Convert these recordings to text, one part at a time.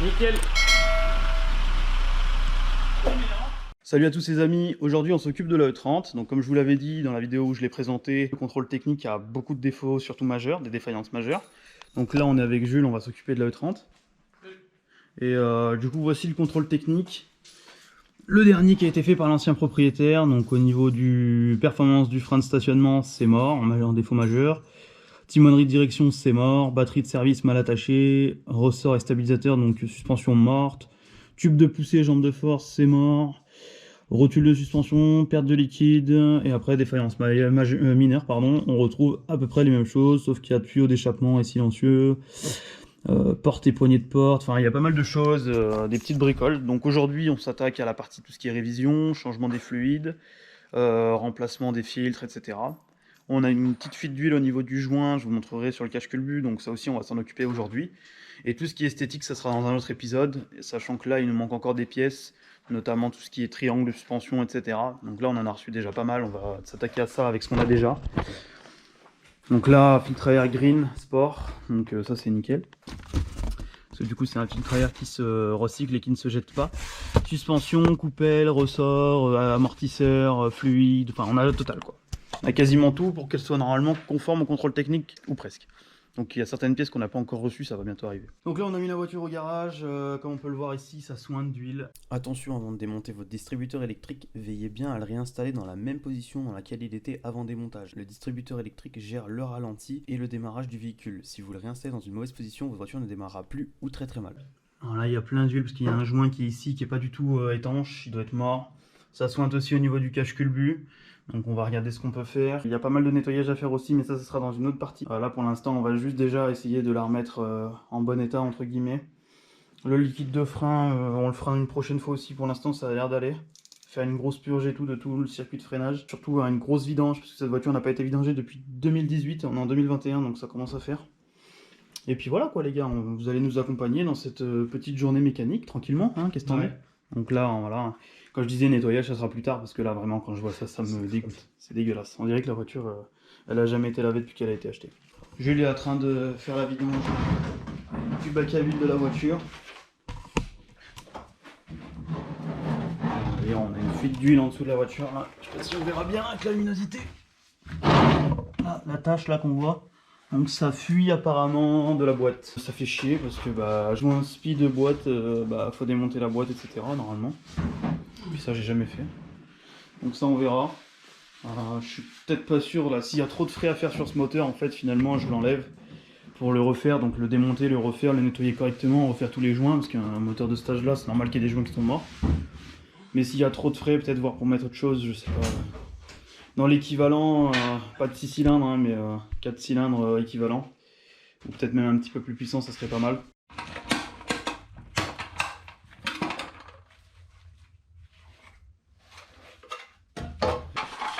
Nickel. Salut à tous les amis, aujourd'hui on s'occupe de la E30, donc comme je vous l'avais dit dans la vidéo où je l'ai présenté, le contrôle technique a beaucoup de défauts, surtout majeurs, des défaillances majeures. Donc là on est avec Jules, on va s'occuper de la E30. Et du coup voici le contrôle technique. Le dernier qui a été fait par l'ancien propriétaire, donc au niveau du performance du frein de stationnement c'est mort, en défaut majeur. Timonerie de direction c'est mort, batterie de service mal attachée, ressort et stabilisateur donc suspension morte. Tube de poussée, jambe de force c'est mort. Rotule de suspension, perte de liquide, et après défaillance mineure, pardon, on retrouve à peu près les mêmes choses, sauf qu'il y a tuyau d'échappement et silencieux, porte et poignée de porte, enfin il y a pas mal de choses, des petites bricoles. Donc aujourd'hui on s'attaque à la partie tout ce qui est révision, changement des fluides, remplacement des filtres, etc. On a une petite fuite d'huile au niveau du joint, je vous montrerai sur le cache-culbut, donc ça aussi on va s'en occuper aujourd'hui. Et tout ce qui est esthétique, ça sera dans un autre épisode, sachant que là il nous manque encore des pièces, notamment tout ce qui est triangle de suspension, etc. Donc là on en a reçu déjà pas mal, on va s'attaquer à ça avec ce qu'on a déjà. Donc là, filtre à air green sport, donc ça c'est nickel. Parce que du coup c'est un filtre à air qui se recycle et qui ne se jette pas. Suspension, coupelle, ressort, amortisseur, fluide, enfin on a le total quoi. On a quasiment tout pour qu'elle soit normalement conforme au contrôle technique, ou presque. Donc il y a certaines pièces qu'on n'a pas encore reçues, ça va bientôt arriver. Donc là on a mis la voiture au garage, comme on peut le voir ici, ça soigne d'huile. Attention, avant de démonter votre distributeur électrique, veillez bien à le réinstaller dans la même position dans laquelle il était avant démontage. Le distributeur électrique gère le ralenti et le démarrage du véhicule. Si vous le réinstallez dans une mauvaise position, votre voiture ne démarrera plus ou très très mal. Alors là il y a plein d'huile parce qu'il y a un joint qui est ici qui est pas du tout étanche, il doit être mort. Ça soigne aussi au niveau du cache-culbut. Donc on va regarder ce qu'on peut faire. Il y a pas mal de nettoyage à faire aussi, mais ça sera dans une autre partie. Là pour l'instant on va juste déjà essayer de la remettre en bon état entre guillemets. Le liquide de frein, on le fera une prochaine fois aussi, pour l'instant ça a l'air d'aller. Faire une grosse purge et tout de tout le circuit de freinage. Surtout une grosse vidange, parce que cette voiture n'a pas été vidangée depuis 2018, on est en 2021 donc ça commence à faire. Et puis voilà quoi les gars, vous allez nous accompagner dans cette petite journée mécanique, tranquillement, hein, qu'est-ce que t'en dis ? Donc là, voilà, quand je disais nettoyage, ça sera plus tard, parce que là, vraiment, quand je vois ça, ça me dégoûte. C'est dégueulasse. On dirait que la voiture, elle a jamais été lavée depuis qu'elle a été achetée. Jules est en train de faire la vidange du bac à huile de la voiture. Et on a une fuite d'huile en dessous de la voiture, là. Je sais pas si on verra bien avec la luminosité. Là, la tache, là, qu'on voit. Donc ça fuit apparemment de la boîte. Ça fait chier parce que joint speed de boîte, faut démonter la boîte, etc. normalement. Puis ça j'ai jamais fait. Donc ça on verra. Je suis peut-être pas sûr là, s'il y a trop de frais à faire sur ce moteur, en fait finalement je l'enlève pour le refaire, donc le démonter, le refaire, le nettoyer correctement, refaire tous les joints, parce qu'un moteur de ce stage là c'est normal qu'il y ait des joints qui sont morts. Mais s'il y a trop de frais, peut-être voir pour mettre autre chose, je sais pas. Dans l'équivalent, pas de 6 cylindres, hein, mais 4 cylindres équivalent. Ou peut-être même un petit peu plus puissant, ça serait pas mal.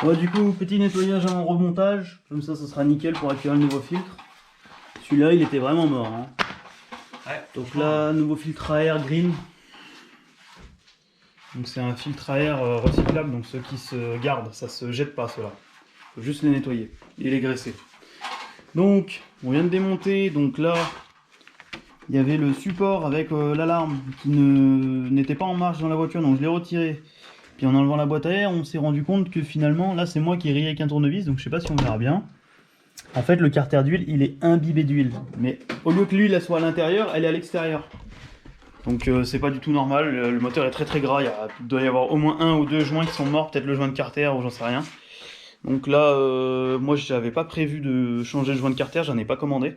Ouais, du coup, petit nettoyage en remontage. Comme ça sera nickel pour accueillir le nouveau filtre. Celui-là, il était vraiment mort. Hein. Ouais, donc là, nouveau filtre à air green. Donc c'est un filtre à air recyclable, donc ceux qui se gardent, ça se jette pas ceux-là. Faut juste les nettoyer et les graisser. Donc on vient de démonter, donc là il y avait le support avec l'alarme qui n'était pas en marche dans la voiture, donc je l'ai retiré. Puis en enlevant la boîte à air, on s'est rendu compte que finalement, là c'est moi qui ai rayé avec un tournevis, donc je sais pas si on verra bien. En fait le carter d'huile il est imbibé d'huile, mais au lieu que l'huile elle soit à l'intérieur, elle est à l'extérieur. Donc c'est pas du tout normal, le moteur est très très gras, il doit y avoir au moins un ou deux joints qui sont morts, peut-être le joint de carter ou j'en sais rien. Donc là, moi j'avais pas prévu de changer le joint de carter, j'en ai pas commandé.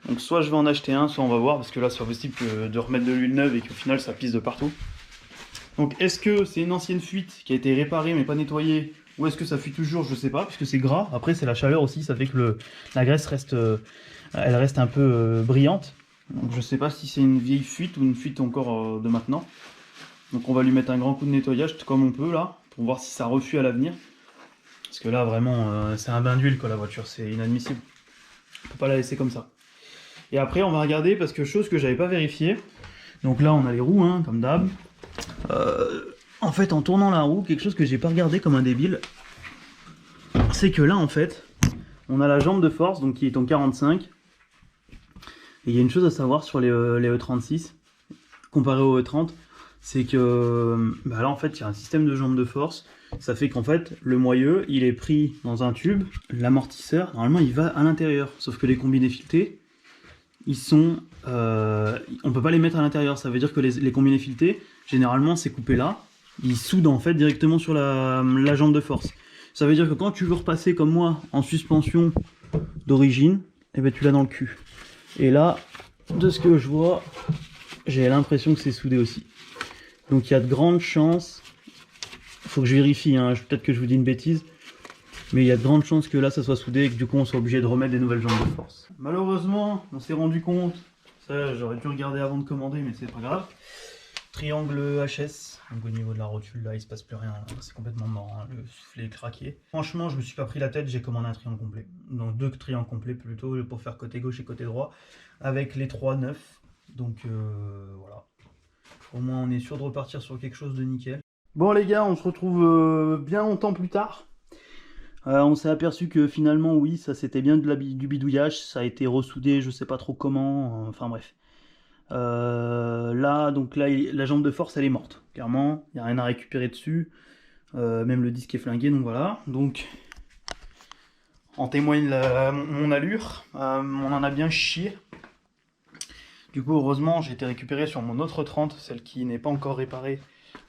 Donc soit je vais en acheter un, soit on va voir, parce que là c'est pas possible de remettre de l'huile neuve et qu'au final ça pisse de partout. Donc est-ce que c'est une ancienne fuite qui a été réparée mais pas nettoyée, ou est-ce que ça fuit toujours, je sais pas, puisque c'est gras. Après c'est la chaleur aussi, ça fait que la graisse reste, elle reste un peu brillante. Donc je sais pas si c'est une vieille fuite ou une fuite encore de maintenant. Donc on va lui mettre un grand coup de nettoyage comme on peut là, pour voir si ça refuit à l'avenir. Parce que là vraiment c'est un bain d'huile quoi la voiture, c'est inadmissible. On peut pas la laisser comme ça. Et après on va regarder, parce que chose que j'avais pas vérifié. Donc là on a les roues hein, comme d'hab. En fait en tournant la roue, quelque chose que j'ai pas regardé comme un débile, c'est que là en fait on a la jambe de force donc qui est en 45. Et il y a une chose à savoir sur les E36, comparé au E30, c'est que là en fait il y a un système de jambes de force. Ça fait qu'en fait le moyeu il est pris dans un tube, l'amortisseur normalement il va à l'intérieur, sauf que les combinés filetés ils sont, on peut pas les mettre à l'intérieur. Ça veut dire que les combinés filetés généralement c'est coupé là, ils soudent en fait directement sur la jambe de force. Ça veut dire que quand tu veux repasser comme moi en suspension d'origine, et ben tu l'as dans le cul. Et là, de ce que je vois, j'ai l'impression que c'est soudé aussi. Donc il y a de grandes chances, faut que je vérifie, hein, peut-être que je vous dis une bêtise, mais il y a de grandes chances que là ça soit soudé et que du coup on soit obligé de remettre des nouvelles jambes de force. Malheureusement, on s'est rendu compte, ça j'aurais dû regarder avant de commander mais c'est pas grave. Triangle HS, donc au niveau de la rotule là il se passe plus rien, c'est complètement mort, hein, le soufflet est craqué. Franchement je me suis pas pris la tête, j'ai commandé un triangle complet. Donc 2 triangles complets plutôt pour faire côté gauche et côté droit avec les 3 neufs. Donc voilà. Au moins on est sûr de repartir sur quelque chose de nickel. Bon les gars, on se retrouve bien longtemps plus tard. On s'est aperçu que finalement oui, ça c'était bien du bidouillage, ça a été ressoudé, je sais pas trop comment, enfin bref. Là, la jambe de force elle est morte, clairement, il n'y a rien à récupérer dessus, même le disque est flingué, donc voilà. Donc en témoigne mon allure, on en a bien chié. Du coup heureusement j'ai été récupéré sur mon autre 30, celle qui n'est pas encore réparée,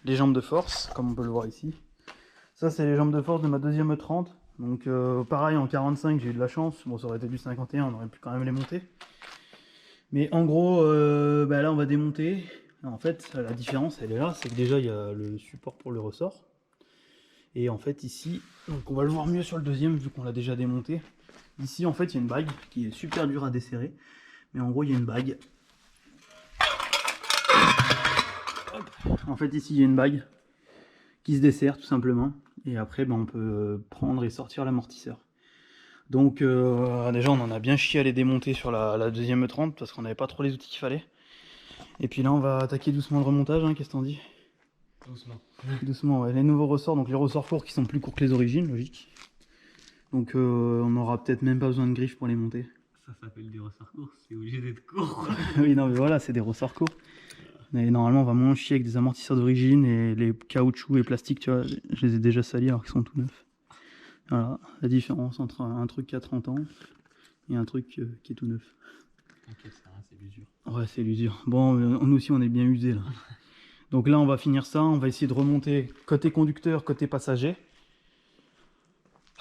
les jambes de force, comme on peut le voir ici. Ça c'est les jambes de force de ma deuxième 30. Donc pareil en 45 j'ai eu de la chance, bon ça aurait été du 51, on aurait pu quand même les monter. Mais en gros là on va démonter. En fait la différence elle est là, c'est que déjà il y a le support pour le ressort. Et en fait ici, donc on va le voir mieux sur le deuxième vu qu'on l'a déjà démonté. Ici en fait il y a une bague qui est super dure à desserrer. Mais en gros il y a une bague. Hop. En fait ici il y a une bague qui se dessert tout simplement. Et après on peut prendre et sortir l'amortisseur. Donc déjà on en a bien chié à les démonter sur la deuxième 30 parce qu'on n'avait pas trop les outils qu'il fallait. Et puis là on va attaquer doucement le remontage, hein, qu'est-ce que t'en dis? Doucement. Doucement, ouais. Les nouveaux ressorts, donc les ressorts courts qui sont plus courts que les origines, logique. Donc on aura peut-être même pas besoin de griffes pour les monter. Ça s'appelle des ressorts courts, c'est obligé d'être court. Oui non mais voilà, c'est des ressorts courts. Mais normalement on va moins chier avec des amortisseurs d'origine et les caoutchoucs et plastiques, tu vois, je les ai déjà salis alors qu'ils sont tout neufs. Voilà, la différence entre un truc qui a 30 ans et un truc qui est tout neuf. Ok, c'est l'usure. Ouais, c'est l'usure. Bon, nous aussi on est bien usés là. Donc là on va finir ça, on va essayer de remonter côté conducteur, côté passager.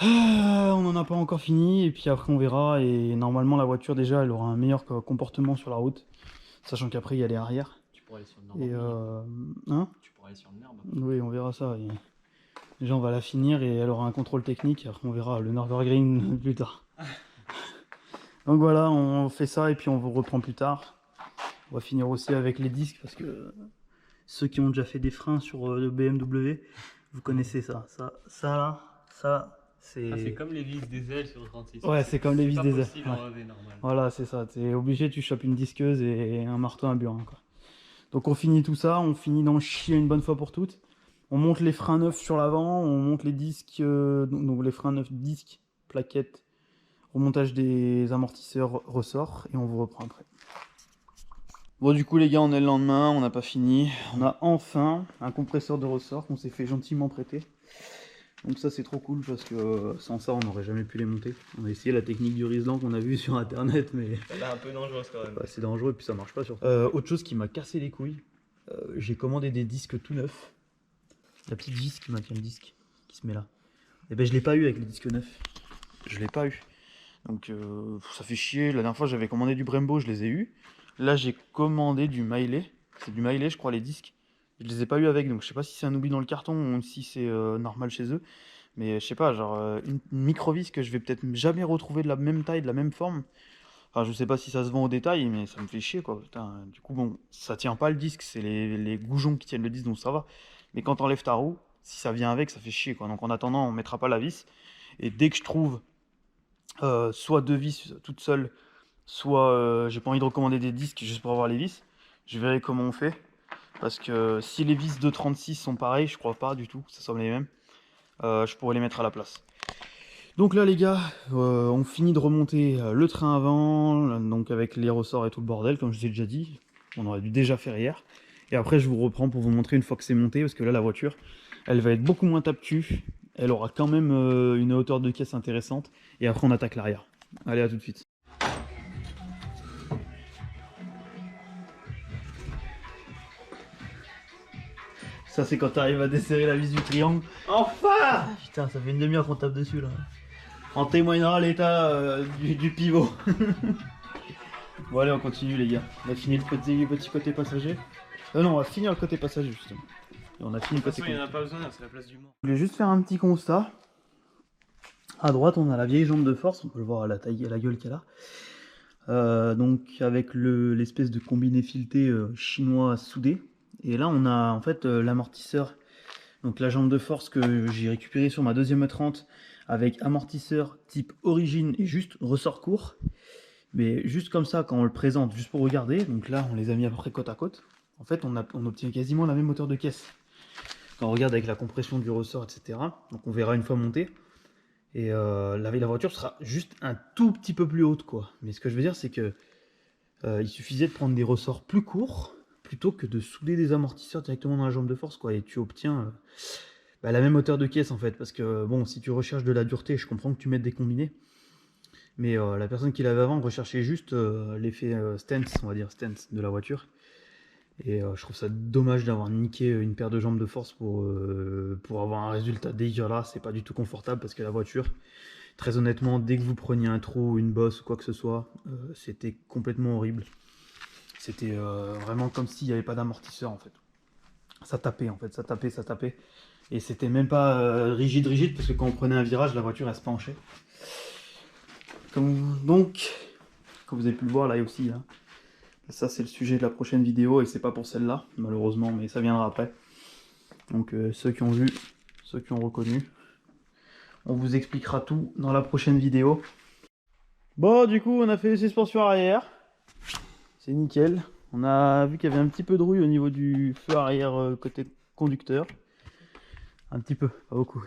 On n'en a pas encore fini et puis après on verra. Et normalement la voiture déjà elle aura un meilleur comportement sur la route. Sachant qu'après il y a les arrières. Tu pourrais aller sur le Nord. Et hein? Tu pourrais aller sur le Nord. Oui, on verra ça. Et déjà on va la finir et elle aura un contrôle technique. Et après on verra le Nürburgring plus tard. Donc voilà, on fait ça et puis on vous reprend plus tard. On va finir aussi avec les disques parce que ceux qui ont déjà fait des freins sur le BMW, vous connaissez ça. Ça là, ça c'est... Ah, c'est comme les vis des ailes sur le 36. Ouais, c'est comme les vis des ailes. C'est pas possible normal. Voilà, c'est ça. T'es obligé, tu chopes une disqueuse et un marteau, un burin, quoi. Donc on finit tout ça, on finit d'en chier une bonne fois pour toutes. On monte les freins neufs sur l'avant, on monte les disques, donc les freins neufs, disques, plaquettes, remontage des amortisseurs, ressort, et on vous reprend après. Bon du coup les gars, on est le lendemain, on n'a pas fini. On a enfin un compresseur de ressort qu'on s'est fait gentiment prêter. Donc ça c'est trop cool parce que sans ça on n'aurait jamais pu les monter. On a essayé la technique du Riesland qu'on a vu sur internet mais... Elle est un peu dangereuse quand même. Bah, c'est dangereux et puis ça marche pas surtout. Autre chose qui m'a cassé les couilles, j'ai commandé des disques tout neufs. La petite vis qui maintient le disque qui se met là. Et ben je l'ai pas eu avec les disques neufs. Je l'ai pas eu. Donc ça fait chier. La dernière fois j'avais commandé du Brembo, je les ai eu. Là j'ai commandé du Maillet. C'est du Maillet je crois les disques. Je les ai pas eu avec, donc je sais pas si c'est un oubli dans le carton ou si c'est normal chez eux. Mais je sais pas, genre une micro-vis que je vais peut-être jamais retrouver de la même taille, de la même forme. Enfin, je sais pas si ça se vend au détail, mais ça me fait chier quoi. Putain, du coup, bon, ça tient pas le disque, c'est les goujons qui tiennent le disque, donc ça va. Mais quand t'enlèves ta roue, si ça vient avec, ça fait chier quoi. Donc en attendant, on mettra pas la vis. Et dès que je trouve soit deux vis toutes seules, soit j'ai pas envie de recommander des disques juste pour avoir les vis, je verrai comment on fait. Parce que si les vis de 36 sont pareilles, je crois pas du tout que ce soit les mêmes, je pourrais les mettre à la place. Donc là les gars, on finit de remonter le train avant, donc avec les ressorts et tout le bordel, comme je vous ai déjà dit, on aurait dû déjà faire hier. Et après je vous reprends pour vous montrer une fois que c'est monté, parce que là la voiture, elle va être beaucoup moins tape-cul. Elle aura quand même une hauteur de caisse intéressante. Et après on attaque l'arrière. Allez, à tout de suite. Ça c'est quand tu arrives à desserrer la vis du triangle. Enfin! Putain, ça fait une demi-heure qu'on tape dessus là. En témoignera l'état du pivot. Bon allez, on continue les gars. On a fini le petit côté passager. Non, on va finir le côté passager justement. Et on a fini le côté il n'y en a pas besoin, c'est la place du mort. Je voulais juste faire un petit constat. À droite, on a la vieille jambe de force. On peut le voir à la taille et la gueule qu'elle a. Donc avec l'espèce de combiné fileté chinois soudé. Et là, on a en fait l'amortisseur. Donc la jambe de force que j'ai récupérée sur ma deuxième E30 avec amortisseur type origine et juste ressort court. Mais juste comme ça, quand on le présente, juste pour regarder, donc là on les a mis à peu près côte à côte. En fait, on obtient quasiment la même hauteur de caisse. Quand on regarde avec la compression du ressort, etc. Donc on verra une fois monté. Et la voiture sera juste un tout petit peu plus haute, quoi. Mais ce que je veux dire, c'est que il suffisait de prendre des ressorts plus courts plutôt que de souder des amortisseurs directement dans la jambe de force, quoi. Et tu obtiens la même hauteur de caisse, en fait. Parce que, bon, si tu recherches de la dureté, je comprends que tu mettes des combinés. Mais la personne qui l'avait avant recherchait juste l'effet stance, on va dire, stance de la voiture. Et je trouve ça dommage d'avoir niqué une paire de jambes de force pour avoir un résultat dégueulasse. C'est pas du tout confortable parce que la voiture, très honnêtement, dès que vous preniez un trou, une bosse ou quoi que ce soit, c'était complètement horrible. C'était vraiment comme s'il n'y avait pas d'amortisseur en fait. Ça tapait en fait, ça tapait. Et c'était même pas rigide parce que quand on prenait un virage, la voiture elle se penchait. Donc, comme vous avez pu le voir là aussi, là, ça c'est le sujet de la prochaine vidéo et c'est pas pour celle-là, malheureusement, mais ça viendra après. Donc ceux qui ont vu, ceux qui ont reconnu, on vous expliquera tout dans la prochaine vidéo. Bon, du coup, on a fait les suspensions arrière. C'est nickel. On a vu qu'il y avait un petit peu de rouille au niveau du feu arrière côté conducteur. Un petit peu, pas beaucoup.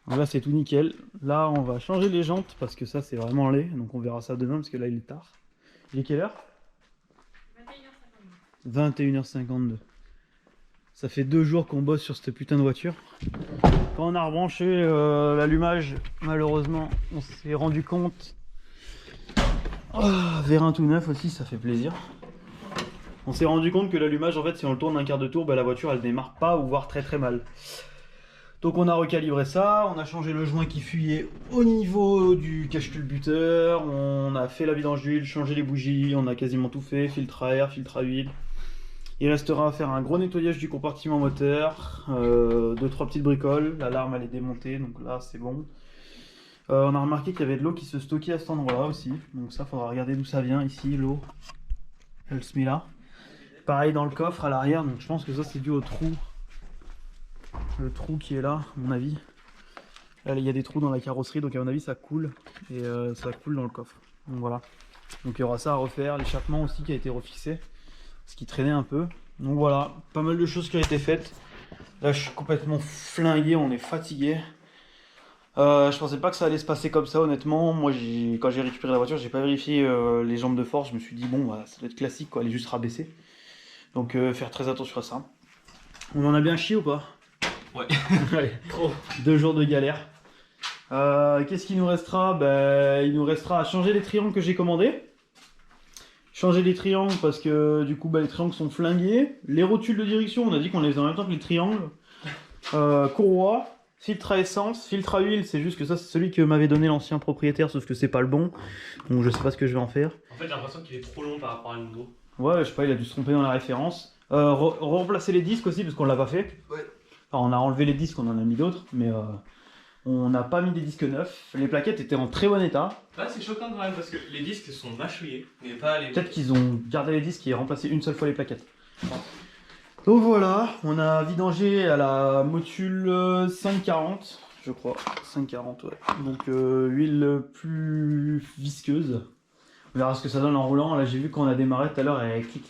Donc là c'est tout nickel. Là on va changer les jantes parce que ça c'est vraiment laid. Donc on verra ça demain parce que là il est tard. Il est quelle heure? 21h52. Ça fait 2 jours qu'on bosse sur cette putain de voiture. Quand on a rebranché l'allumage, malheureusement on s'est rendu compte. Vérin tout neuf aussi, ça fait plaisir. On s'est rendu compte que l'allumage en fait si on le tourne un quart de tour, la voiture elle démarre pas ou voire très mal. Donc on a recalibré ça, on a changé le joint qui fuyait au niveau du cache-culbuteur, on a fait la vidange d'huile, changé les bougies, on a quasiment tout fait, filtre à air, filtre à huile. Il restera à faire un gros nettoyage du compartiment moteur, 2-3 petites bricoles, l'alarme elle est démontée, donc là c'est bon. On a remarqué qu'il y avait de l'eau qui se stockait à cet endroit-là aussi, donc ça faudra regarder d'où ça vient ici, l'eau. Elle se met là. Pareil dans le coffre à l'arrière, donc je pense que ça c'est dû au trou. Le trou qui est là, à mon avis. Là, il y a des trous dans la carrosserie, donc à mon avis ça coule. Et ça coule dans le coffre. Donc voilà. Donc il y aura ça à refaire. L'échappement aussi qui a été refixé. Ce qui traînait un peu. Donc voilà, pas mal de choses qui ont été faites. Là je suis complètement flingué, on est fatigué. Je pensais pas que ça allait se passer comme ça honnêtement. Moi quand j'ai récupéré la voiture, j'ai pas vérifié les jambes de force. Je me suis dit bon bah, ça doit être classique quoi, elle est juste rabaissée. Donc faire très attention à ça. On en a bien chié ou pas? Ouais. Allez, 2 jours de galère. Qu'est-ce qu'il nous restera? Il nous restera à changer les triangles que j'ai commandés. Changer les triangles parce que du coup les triangles sont flingués. Les rotules de direction, on a dit qu'on les faisait en même temps que les triangles. Courroie, filtre à essence, filtre à huile, c'est juste que ça c'est celui que m'avait donné l'ancien propriétaire, sauf que c'est pas le bon. Donc je sais pas ce que je vais en faire. En fait j'ai l'impression qu'il est trop long par rapport à le nouveau. Ouais, je sais pas, il a dû se tromper dans la référence. Remplacer les disques aussi parce qu'on l'a pas fait. Ouais. Enfin, on a enlevé les disques, on en a mis d'autres, mais on n'a pas mis des disques neufs. Les plaquettes étaient en très bon état. Là c'est choquant quand même parce que les disques sont mâchouillés, mais pas les... Peut-être qu'ils ont gardé les disques et remplacé une seule fois les plaquettes. Donc voilà, on a vidangé à la motule 540, je crois. 540, ouais. Donc huile plus visqueuse. On verra ce que ça donne en roulant. Là j'ai vu qu'on a démarré tout à l'heure et clic.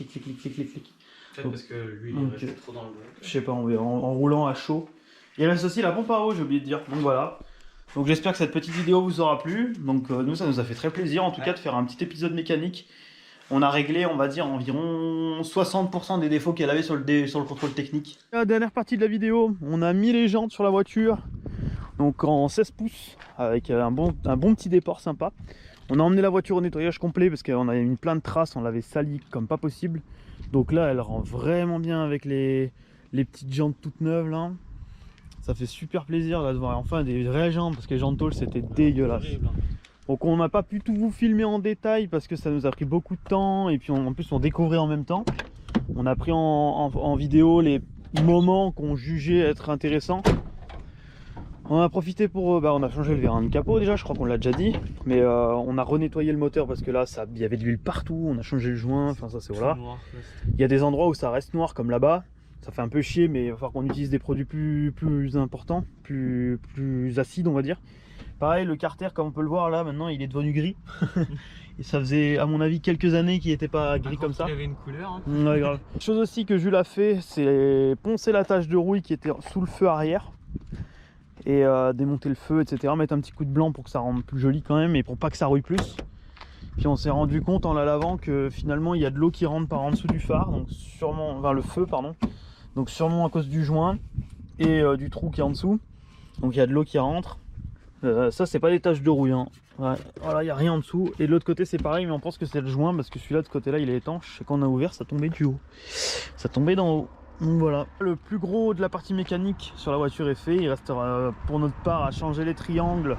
Peut-être parce que lui il est resté trop dans le bois. Je sais pas, on verra. En roulant à chaud. Il reste aussi la pompe à eau, j'ai oublié de dire. Donc voilà. Donc j'espère que cette petite vidéo vous aura plu. Donc nous ça nous a fait très plaisir en tout cas de faire un petit épisode mécanique On a réglé, on va dire, environ 60% des défauts qu'elle avait sur le contrôle technique. La dernière partie de la vidéo, on a mis les jantes sur la voiture, donc en 16 pouces, avec un bon petit déport sympa. On a emmené la voiture au nettoyage complet parce qu'on avait mis plein de traces, on l'avait salie comme pas possible. Donc là, elle rend vraiment bien avec les petites jantes toutes neuves là. Ça fait super plaisir là, de voir enfin des vraies jantes, parce que les jantes tôles c'était dégueulasse. Donc on n'a pas pu tout vous filmer en détail parce que ça nous a pris beaucoup de temps, et puis en plus on découvrait en même temps. On a pris en vidéo les moments qu'on jugeait être intéressants. On a profité pour... on a changé le vérin de capot déjà, je crois qu'on l'a déjà dit. Mais on a renettoyé le moteur parce que là il y avait de l'huile partout, on a changé le joint, enfin ça c'est voilà. Il y a des endroits où ça reste noir comme là-bas. Ça fait un peu chier, mais il va falloir qu'on utilise des produits plus importants, plus acides on va dire. Pareil, le carter, comme on peut le voir là, maintenant il est devenu gris. Et ça faisait, à mon avis, quelques années qu'il n'était pas gris comme ça. Il avait une couleur. Hein. Ouais, grave. Chose aussi que Jules a fait, c'est poncer la tache de rouille qui était sous le feu arrière. Et démonter le feu, etc. Mettre un petit coup de blanc pour que ça rende plus joli quand même, et pour pas que ça rouille plus. Puis on s'est rendu compte en la lavant que finalement il y a de l'eau qui rentre par en dessous du phare, donc sûrement, enfin le feu pardon. Donc sûrement à cause du joint et du trou qui est en dessous. Donc il y a de l'eau qui rentre. Ça c'est pas des taches de rouille hein. Ouais, voilà, il n'y a rien en dessous. Et de l'autre côté c'est pareil, mais on pense que c'est le joint parce que celui-là de ce côté là il est étanche, et quand on a ouvert ça tombait du haut. Ça tombait d'en haut. Donc voilà. Le plus gros de la partie mécanique sur la voiture est fait. Il restera pour notre part à changer les triangles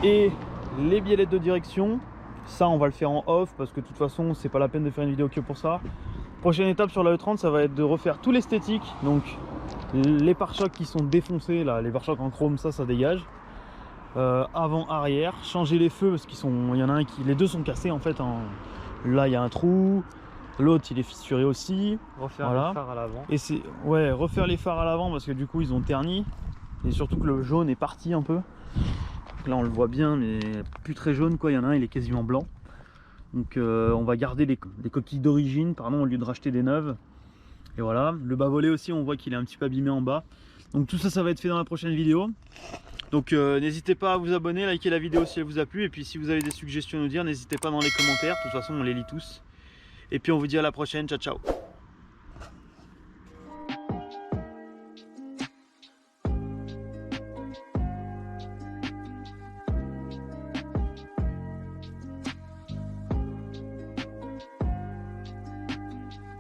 et les biellettes de direction. Ça on va le faire en off parce que de toute façon c'est pas la peine de faire une vidéo que pour ça. Prochaine étape sur la E30, ça va être de refaire tout l'esthétique. Donc les pare-chocs qui sont défoncés là, les pare-chocs en chrome, ça dégage. Avant, arrière, changer les feux parce il y en a un qui, les deux sont cassés en fait. Là il y a un trou, l'autre il est fissuré aussi. Refaire voilà. les phares à l'avant. Et c'est ouais, refaire les phares à l'avant parce que du coup ils ont terni, et surtout que le jaune est parti un peu. Donc là on le voit bien, mais plus très jaune quoi. Il y en a un, il est quasiment blanc. Donc on va garder les coquilles d'origine pardon, au lieu de racheter des neuves. Et voilà, le bas volet aussi on voit qu'il est un petit peu abîmé en bas. Donc tout ça, ça va être fait dans la prochaine vidéo. Donc n'hésitez pas à vous abonner, liker la vidéo si elle vous a plu. Et puis si vous avez des suggestions à nous dire, n'hésitez pas dans les commentaires. De toute façon on les lit tous. Et puis on vous dit à la prochaine, ciao ciao.